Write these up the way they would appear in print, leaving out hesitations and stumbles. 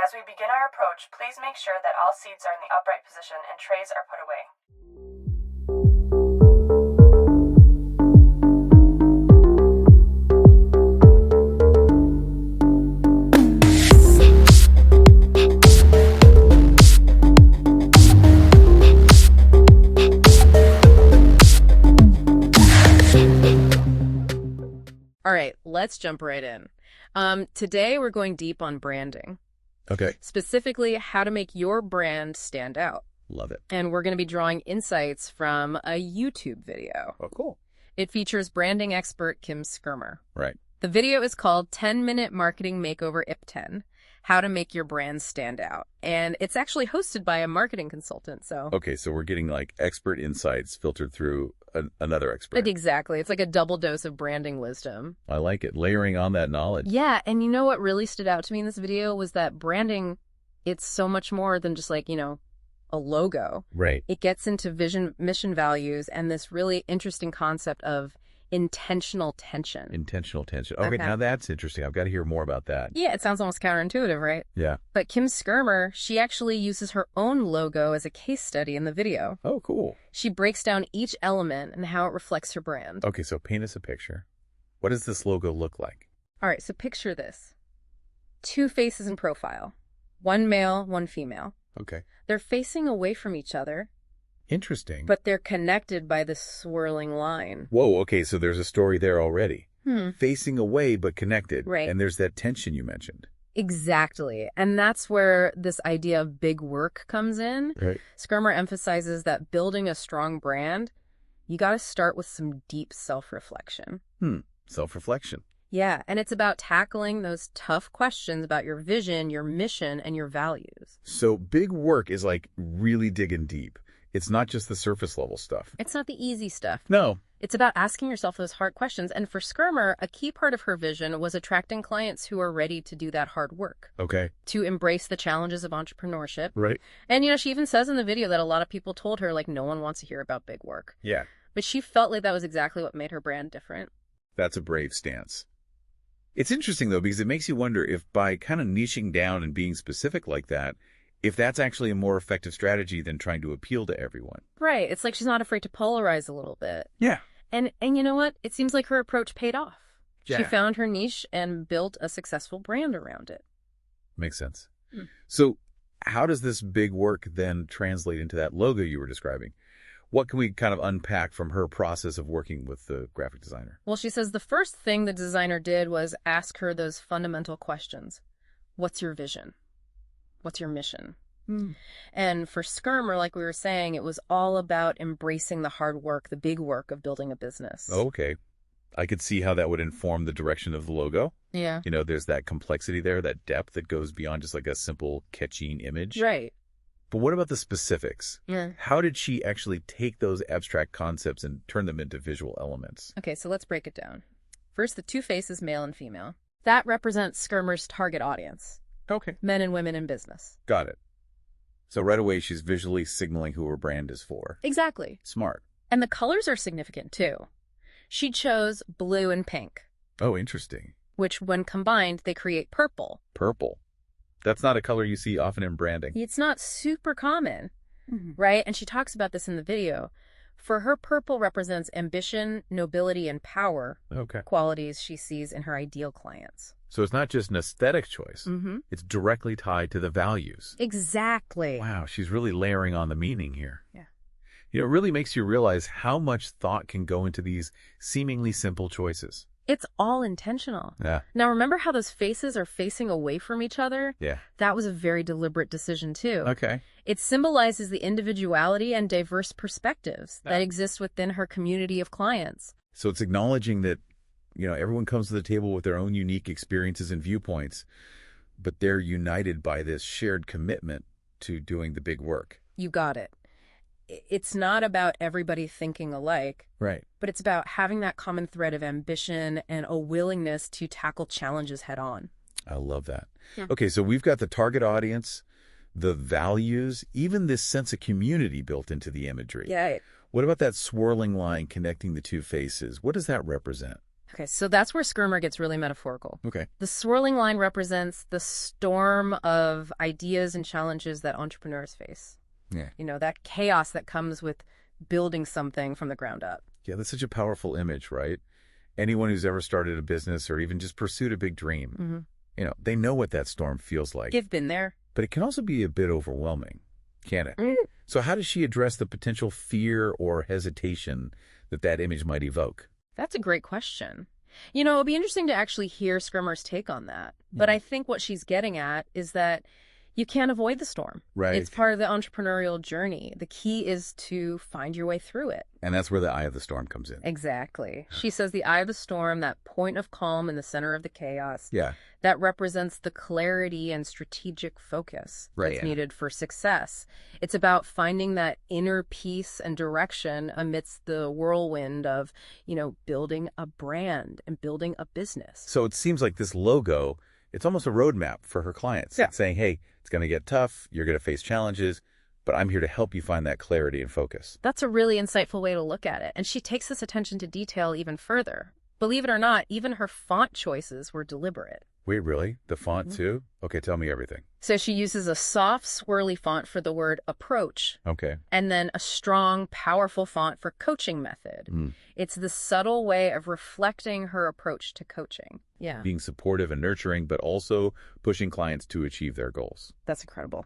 As we begin our approach, please make sure that all seats are in the upright position and trays are put away. All right, let's jump right in. Today we're going deep on branding. Okay. Specifically, how to make your brand stand out. Love it. And we're going to be drawing insights from a YouTube video. Oh, cool. It features branding expert Kim Skermer. Right. The video is called 10-Minute Marketing Makeover IP10, How to Make Your Brand Stand Out. And it's actually hosted by a marketing consultant, so... Okay, so we're getting like expert insights filtered through another expert. Exactly. It's like a double dose of branding wisdom. I like it. Layering on that knowledge. Yeah, and you know what really stood out to me in this video was that branding, it's so much more than just like, a logo. Right. It gets into vision, mission, values, and this really interesting concept of intentional tension. Intentional tension. Okay, Okay. now that's interesting. I've got to hear more about that. Yeah, it sounds almost counterintuitive, right? Yeah. But Kim Skermer, she actually uses her own logo as a case study in the video. Oh, cool. She breaks down each element and how it reflects her brand. Okay, so paint us a picture. What does this logo look like? All right, so picture this. 2 faces in profile. 1 male, 1 female. Okay. They're facing away from each other, Interesting. but they're connected by this swirling line. Whoa, okay, so there's a story there already. Hmm. Facing away but connected. Right. And there's that tension you mentioned. Exactly. And that's where this idea of big work comes in. Right. Skermer emphasizes that building a strong brand, you got to start with some deep self-reflection. Self-reflection. Yeah, and it's about tackling those tough questions about your vision, your mission, and your values. So big work is like really digging deep. It's not just the surface level stuff. It's not the easy stuff. No. It's about asking yourself those hard questions. And for Skermer, a key part of her vision was attracting clients who are ready to do that hard work, Okay. to embrace the challenges of entrepreneurship. Right. And, she even says in the video that a lot of people told her, like, no one wants to hear about big work. Yeah. But she felt like that was exactly what made her brand different. That's a brave stance. It's interesting, though, because it makes you wonder if by kind of niching down and being specific like that, if that's actually a more effective strategy than trying to appeal to everyone. Right. It's like she's not afraid to polarize a little bit. Yeah. And you know what? It seems like her approach paid off. She Yeah. found her niche and built a successful brand around it. Makes sense. So how does this big work then translate into that logo you were describing? What can we kind of unpack from her process of working with the graphic designer? Well, she says the first thing the designer did was ask her those fundamental questions. What's your vision? What's your mission? And for Skermer, like we were saying, it was all about embracing the hard work, the big work of building a business. Okay. I could see how that would inform the direction of the logo. Yeah. There's that complexity there, that depth that goes beyond just like a simple catching image. Right. But what about the specifics? Yeah. How did she actually take those abstract concepts and turn them into visual elements? Okay, so let's break it down. First, the 2 faces, male and female. That represents Skermer's target audience, Okay. men and women in business. Got it. So right away, she's visually signaling who her brand is for. Exactly. Smart. And the colors are significant, too. She chose blue and pink, Oh, interesting. which when combined, they create purple. Purple. That's not a color you see often in branding. It's not super common, right? And she talks about this in the video. For her, purple represents ambition, nobility, and power, Okay. qualities she sees in her ideal clients. So it's not just an aesthetic choice. Mm-hmm. It's directly tied to the values. Exactly. Wow, she's really layering on the meaning here. Yeah. It really makes you realize how much thought can go into these seemingly simple choices. It's all intentional. Yeah. Now, remember how those faces are facing away from each other? Yeah. That was a very deliberate decision, too. Okay. It symbolizes the individuality and diverse perspectives that Yeah. exist within her community of clients. So it's acknowledging that, everyone comes to the table with their own unique experiences and viewpoints, but they're united by this shared commitment to doing the big work. You got it. It's not about everybody thinking alike, Right. but it's about having that common thread of ambition and a willingness to tackle challenges head on. I love that. Yeah. Okay, so we've got the target audience, the values, even this sense of community built into the imagery. Yeah. What about that swirling line connecting the 2 faces? What does that represent? Okay, so that's where Skermer gets really metaphorical. Okay. The swirling line represents the storm of ideas and challenges that entrepreneurs face. Yeah. You know, that chaos that comes with building something from the ground up. Yeah, that's such a powerful image, right? Anyone who's ever started a business or even just pursued a big dream, they know what that storm feels like. You've been there. But it can also be a bit overwhelming, can't it? So how does she address the potential fear or hesitation that image might evoke? That's a great question. You know, it'll be interesting to actually hear Skermer's take on that. But I think what she's getting at is that you can't avoid the storm. Right. It's part of the entrepreneurial journey. The key is to find your way through it. And that's where the eye of the storm comes in. Exactly. She says the eye of the storm, that point of calm in the center of the chaos, Yeah. that represents the clarity and strategic focus Right, that's yeah. needed for success. It's about finding that inner peace and direction amidst the whirlwind of, building a brand and building a business. So it seems like this logo, it's almost a roadmap for her clients. Yeah. It's saying, hey, it's going to get tough. You're going to face challenges, but I'm here to help you find that clarity and focus. That's a really insightful way to look at it. And she takes this attention to detail even further. Believe it or not, even her font choices were deliberate. Wait, really? The font too? Okay, tell me everything. So she uses a soft, swirly font for the word approach, Okay. and then a strong, powerful font for coaching method. It's the subtle way of reflecting her approach to coaching. Yeah, Being supportive and nurturing, but also pushing clients to achieve their goals. that's incredible.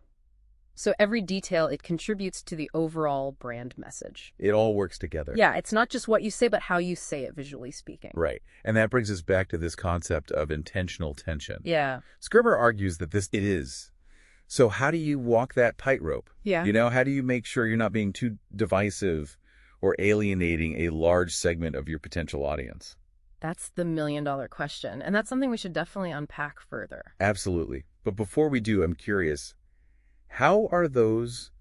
So every detail, it contributes to the overall brand message. It all works together. Yeah, it's not just what you say, but how you say it, visually speaking. Right. And that brings us back to this concept of intentional tension. Yeah. Skermer argues that it is. So how do you walk that tightrope? Yeah. How do you make sure you're not being too divisive or alienating a large segment of your potential audience? That's the million-dollar question. And that's something we should definitely unpack further. Absolutely. But before we do, I'm curious, how are those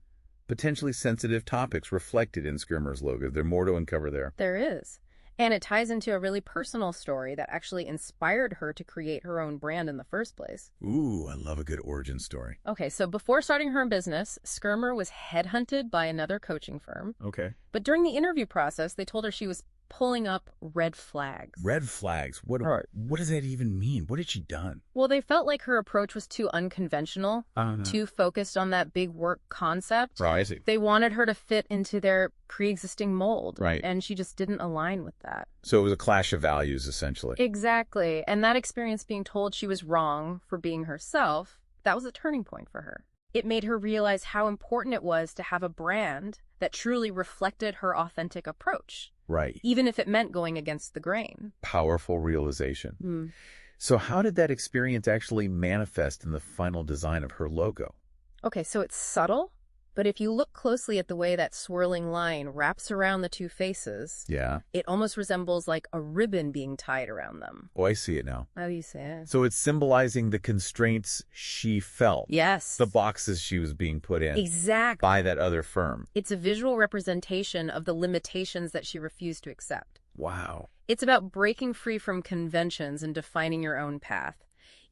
potentially sensitive topics reflected in Skermer's logo? There's more to uncover there. There is. And it ties into a really personal story that actually inspired her to create her own brand in the first place. Ooh, I love a good origin story. Okay, so before starting her own business, Skermer was headhunted by another coaching firm. Okay. But during the interview process, they told her she was pulling up red flags. Red flags. What does that even mean? What had she done? Well, they felt like her approach was too unconventional, too focused on that big work concept. Right, I see. They wanted her to fit into their pre-existing mold. Right. And she just didn't align with that. So it was a clash of values, essentially. Exactly. And that experience being told she was wrong for being herself, that was a turning point for her. It made her realize how important it was to have a brand that truly reflected her authentic approach. Right. Even if it meant going against the grain. Powerful realization. So how did that experience actually manifest in the final design of her logo? Okay, so it's subtle, but if you look closely at the way that swirling line wraps around the two faces, Yeah. it almost resembles like a ribbon being tied around them. Oh, I see it now. How do you say it? So it's symbolizing the constraints she felt. Yes. The boxes she was being put in. Exactly. By that other firm. It's a visual representation of the limitations that she refused to accept. Wow. It's about breaking free from conventions and defining your own path,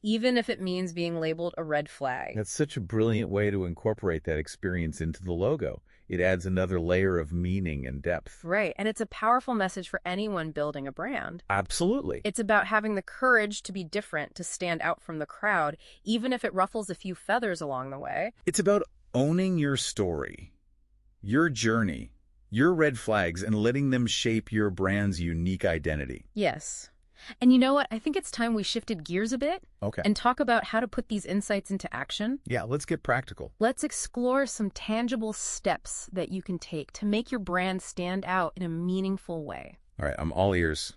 even if it means being labeled a red flag. That's such a brilliant way to incorporate that experience into the logo. It adds another layer of meaning and depth. Right, and it's a powerful message for anyone building a brand. Absolutely. It's about having the courage to be different, to stand out from the crowd, even if it ruffles a few feathers along the way. It's about owning your story, your journey, your red flags, and letting them shape your brand's unique identity. Yes. And you know what? I think it's time we shifted gears a bit Okay. and talk about how to put these insights into action. Yeah, let's get practical. Let's explore some tangible steps that you can take to make your brand stand out in a meaningful way. All right, I'm all ears.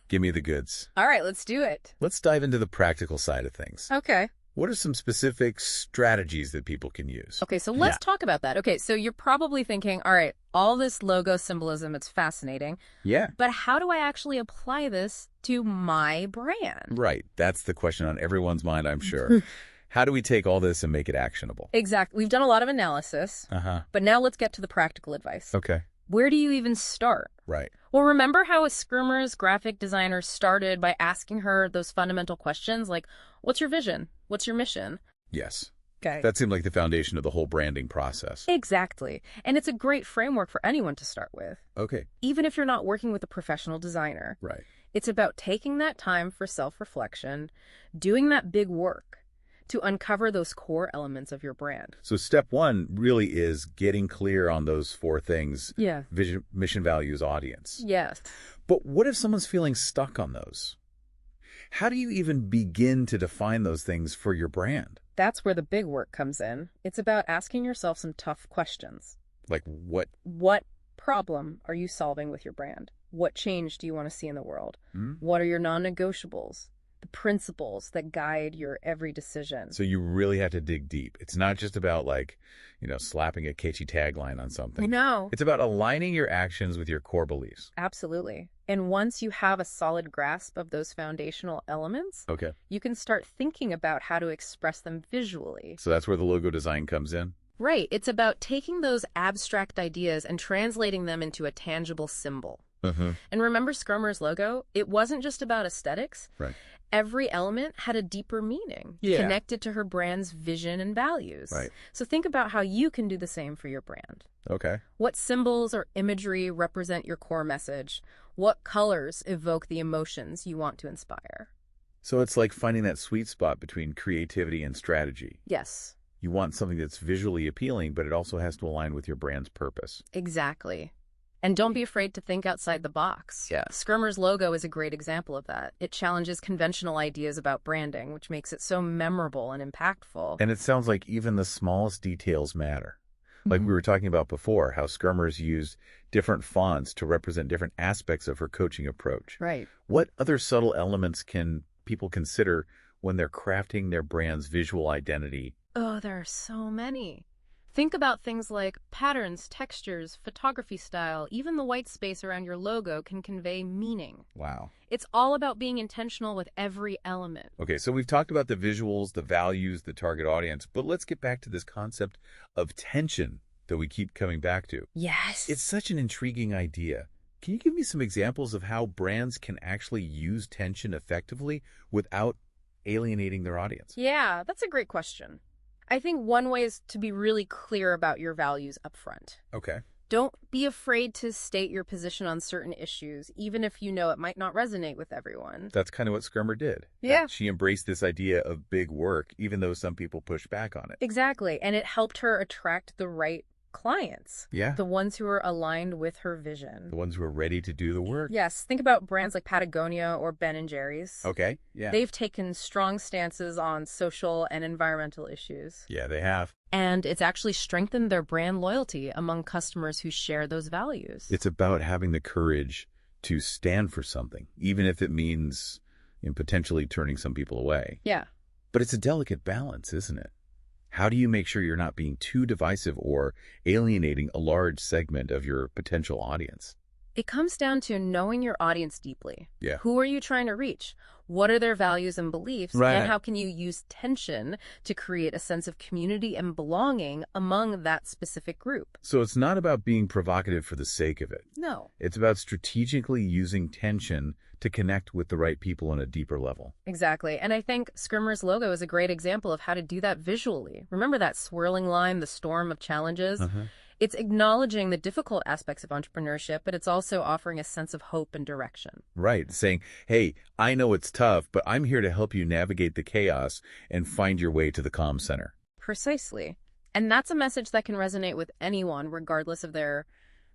Give me the goods. All right, let's do it. Let's dive into the practical side of things. Okay. What are some specific strategies that people can use? Okay, so let's talk about that. Okay, so you're probably thinking, all right, all this logo symbolism, it's fascinating, Yeah. but how do I actually apply this to my brand? Right. That's the question on everyone's mind, I'm sure. How do we take all this and make it actionable? Exactly. We've done a lot of analysis, Uh-huh. but now let's get to the practical advice. Okay. Where do you even start? Right. Well, remember how Skermer's graphic designer started by asking her those fundamental questions like, what's your vision? What's your mission? Yes. Okay. That seemed like the foundation of the whole branding process. Exactly. And it's a great framework for anyone to start with, Okay. even if you're not working with a professional designer. Right. It's about taking that time for self-reflection, doing that big work to uncover those core elements of your brand. So step one really is getting clear on those four things. Yeah. Vision, mission, values, audience. Yes. But what if someone's feeling stuck on those? How do you even begin to define those things for your brand? That's where the big work comes in. It's about asking yourself some tough questions. Like what? What problem are you solving with your brand? What change do you want to see in the world? What are your non-negotiables? The principles that guide your every decision. So you really have to dig deep. It's not just about slapping a catchy tagline on something. No. It's about aligning your actions with your core beliefs. Absolutely. And once you have a solid grasp of those foundational elements, Okay. you can start thinking about how to express them visually. So that's where the logo design comes in? Right. It's about taking those abstract ideas and translating them into a tangible symbol. And remember Skermer's logo? It wasn't just about aesthetics. Right. Every element had a deeper meaning, connected to her brand's vision and values. Right. So think about how you can do the same for your brand. Okay. What symbols or imagery represent your core message? What colors evoke the emotions you want to inspire? So it's like finding that sweet spot between creativity and strategy. Yes. You want something that's visually appealing, but it also has to align with your brand's purpose. Exactly. And don't be afraid to think outside the box. Yeah. Skermer's logo is a great example of that. It challenges conventional ideas about branding, which makes it so memorable and impactful. And it sounds like even the smallest details matter. Like we were talking about before, how Skermer's used different fonts to represent different aspects of her coaching approach. Right. What other subtle elements can people consider when they're crafting their brand's visual identity? Oh, there are so many. Think about things like patterns, textures, photography style. Even the white space around your logo can convey meaning. Wow. It's all about being intentional with every element. Okay, so we've talked about the visuals, the values, the target audience, but let's get back to this concept of tension that we keep coming back to. Yes. It's such an intriguing idea. Can you give me some examples of how brands can actually use tension effectively without alienating their audience? Yeah, that's a great question. I think one way is to be really clear about your values up front. Okay. Don't be afraid to state your position on certain issues, even if you know it might not resonate with everyone. That's kind of what Skermer did. Yeah. She embraced this idea of big work, even though some people pushed back on it. Exactly. And it helped her attract the right clients. Yeah. The ones who are aligned with her vision. The ones who are ready to do the work. Yes. Think about brands like Patagonia or Ben & Jerry's. Okay. Yeah. They've taken strong stances on social and environmental issues. Yeah, they have. And it's actually strengthened their brand loyalty among customers who share those values. It's about having the courage to stand for something, even if it means potentially turning some people away. Yeah. But it's a delicate balance, isn't it? How do you make sure you're not being too divisive or alienating a large segment of your potential audience? It comes down to knowing your audience deeply. Yeah. Who are you trying to reach? What are their values and beliefs? Right. And how can you use tension to create a sense of community and belonging among that specific group? So it's not about being provocative for the sake of it. No. It's about strategically using tension to connect with the right people on a deeper level. Exactly. And I think Skermer's logo is a great example of how to do that visually. Remember that swirling line, the storm of challenges? It's acknowledging the difficult aspects of entrepreneurship, but it's also offering a sense of hope and direction. Right. Saying, hey, I know it's tough, but I'm here to help you navigate the chaos and find your way to the calm center. Precisely. And that's a message that can resonate with anyone, regardless of their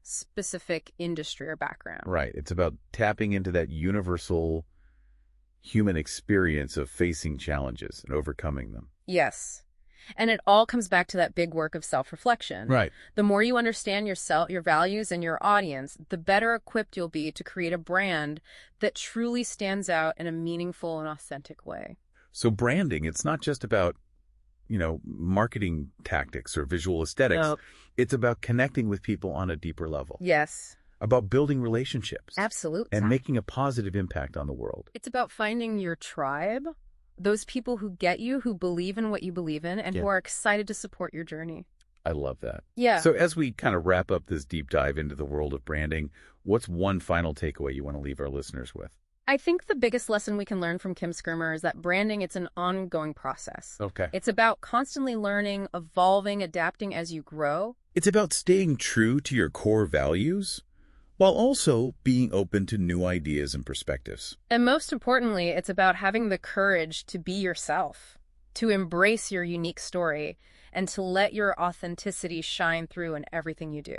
specific industry or background. Right. It's about tapping into that universal human experience of facing challenges and overcoming them. Yes. And it all comes back to that big work of self-reflection. Right. The more you understand yourself, your values, and your audience, the better equipped you'll be to create a brand that truly stands out in a meaningful and authentic way. So branding, it's not just about, marketing tactics or visual aesthetics. Nope. It's about connecting with people on a deeper level. Yes. About building relationships. Absolutely. And making a positive impact on the world. It's about finding your tribe, those people who get you, who believe in what you believe in, and who are excited to support your journey. I love that. Yeah. So as we kind of wrap up this deep dive into the world of branding, what's one final takeaway you want to leave our listeners with? I think the biggest lesson we can learn from Kim Skermer is that branding, it's an ongoing process. Okay. It's about constantly learning, evolving, adapting as you grow. It's about staying true to your core values, while also being open to new ideas and perspectives. And most importantly, it's about having the courage to be yourself, to embrace your unique story, and to let your authenticity shine through in everything you do.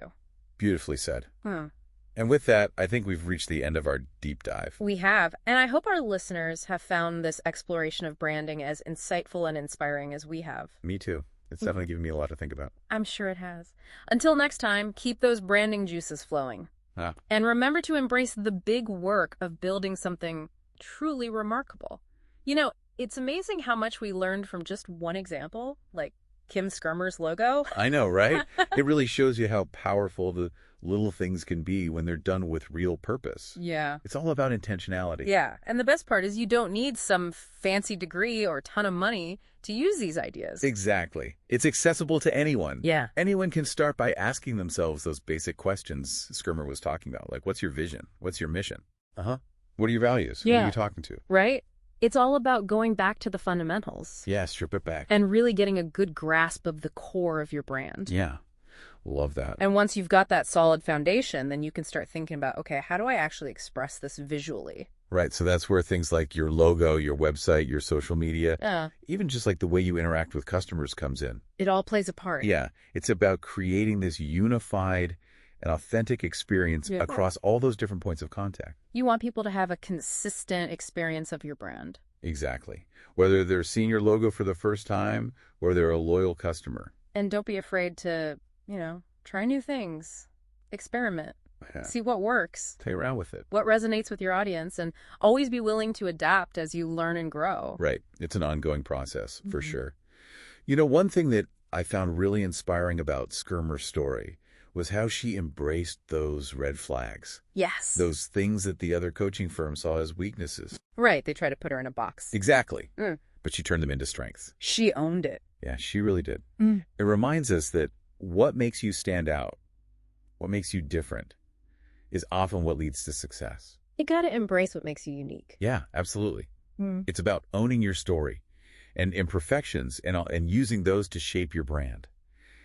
Beautifully said. And with that, I think we've reached the end of our deep dive. We have, and I hope our listeners have found this exploration of branding as insightful and inspiring as we have. Me too. It's definitely given me a lot to think about. I'm sure it has. Until next time, keep those branding juices flowing. And remember to embrace the big work of building something truly remarkable. You know, it's amazing how much we learned from just one example, like Kim Skermer's logo. I know, right? It really shows you how powerful the little things can be when they're done with real purpose. Yeah. It's all about intentionality. Yeah. And the best part is you don't need some fancy degree or ton of money to use these ideas. Exactly. It's accessible to anyone. Yeah. Anyone can start by asking themselves those basic questions Skermer was talking about. Like, what's your vision? What's your mission? What are your values? Yeah. Who are you talking to? Right? It's all about going back to the fundamentals. Yeah, strip it back. And really getting a good grasp of the core of your brand. Yeah. Love that. And once you've got that solid foundation, then you can start thinking about, okay, how do I actually express this visually? Right. So that's where things like your logo, your website, your social media, even just like the way you interact with customers comes in. It all plays a part. Yeah. It's about creating this unified and authentic experience across all those different points of contact. You want people to have a consistent experience of your brand. Exactly. Whether they're seeing your logo for the first time or they're a loyal customer. And don't be afraid to, try new things, experiment, see what works, play around with it, what resonates with your audience, and always be willing to adapt as you learn and grow. Right. It's an ongoing process, for sure. You know, one thing that I found really inspiring about Skermer's story was how she embraced those red flags. Yes. Those things that the other coaching firms saw as weaknesses. Right. They try to put her in a box. Exactly. But she turned them into strengths. She owned it. Yeah, she really did. It reminds us that what makes you stand out, what makes you different, is often what leads to success. You got to embrace what makes you unique. Yeah, absolutely. It's about owning your story and imperfections and using those to shape your brand.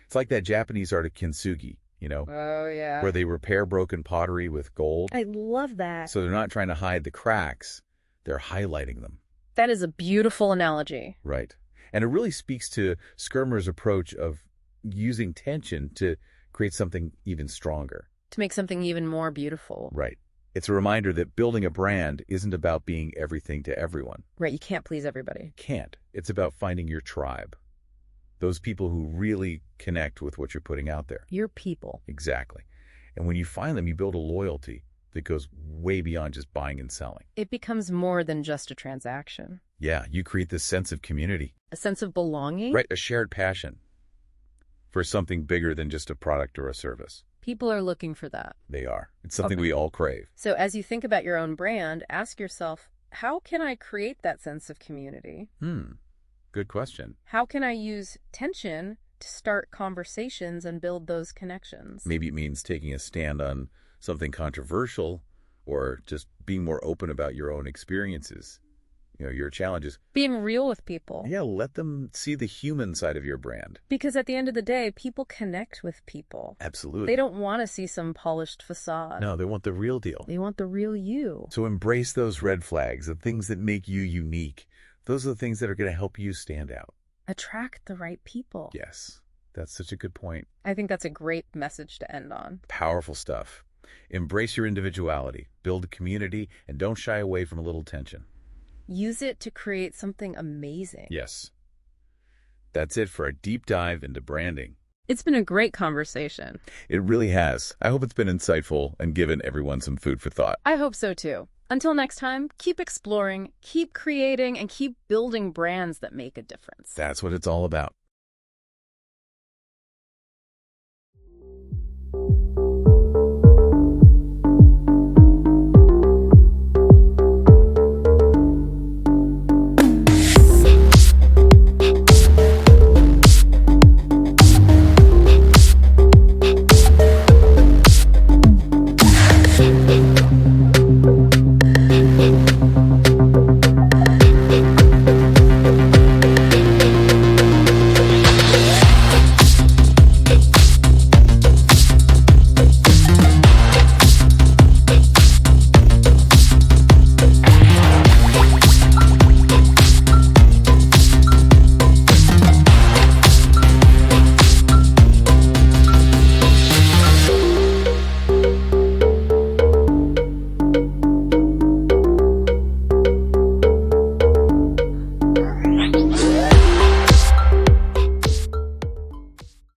It's like that Japanese art of kintsugi, Oh, yeah. where they repair broken pottery with gold. I love that. So they're not trying to hide the cracks, they're highlighting them. That is a beautiful analogy. Right. And it really speaks to Skermer's approach of using tension to create something even stronger. To make something even more beautiful. Right. It's a reminder that building a brand isn't about being everything to everyone. Right. You can't please everybody. Can't. It's about finding your tribe. Those people who really connect with what you're putting out there. Your people. Exactly. And when you find them, you build a loyalty that goes way beyond just buying and selling. It becomes more than just a transaction. Yeah, you create this sense of community. A sense of belonging. Right, a shared passion for something bigger than just a product or a service. People are looking for that. They are. It's something we all crave. So as you think about your own brand, ask yourself, how can I create that sense of community? Good question. How can I use tension to start conversations and build those connections? Maybe it means taking a stand on something controversial or just being more open about your own experiences, your challenges. Being real with people. Yeah, let them see the human side of your brand. Because at the end of the day, people connect with people. Absolutely. They don't want to see some polished facade. No, they want the real deal. They want the real you. So embrace those red flags, the things that make you unique. Those are the things that are going to help you stand out. Attract the right people. Yes, that's such a good point. I think that's a great message to end on. Powerful stuff. Embrace your individuality, build a community, and don't shy away from a little tension. Use it to create something amazing. Yes. That's it for our deep dive into branding. It's been a great conversation. It really has. I hope it's been insightful and given everyone some food for thought. I hope so too. Until next time, keep exploring, keep creating, and keep building brands that make a difference. That's what it's all about.